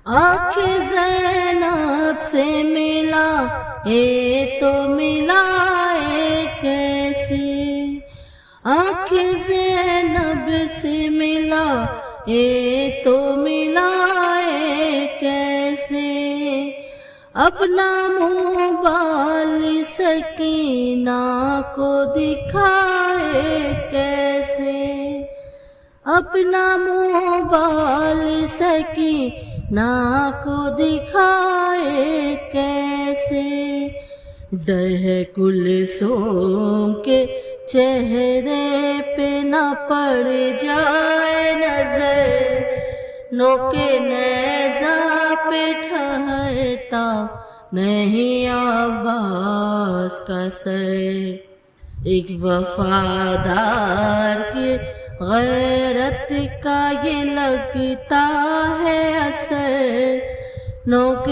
آنکھ زینب سے ملا تو ملا کیسے، آنکھ زینب سے ملا تو ملا کیسے، اپنا منہ بال سکینہ کو دکھائے کیسے، اپنا منہ بال سکینہ کو دکھائے کیسے، ڈر ہے کلثوم کے چہرے پہ نہ پڑ جائے نظر، نوک نیزہ پہ ٹھہرتا نہیں عباس کا سر، ایک وفادار کی غیرت کا یہ لگتا ہے اثر، نوک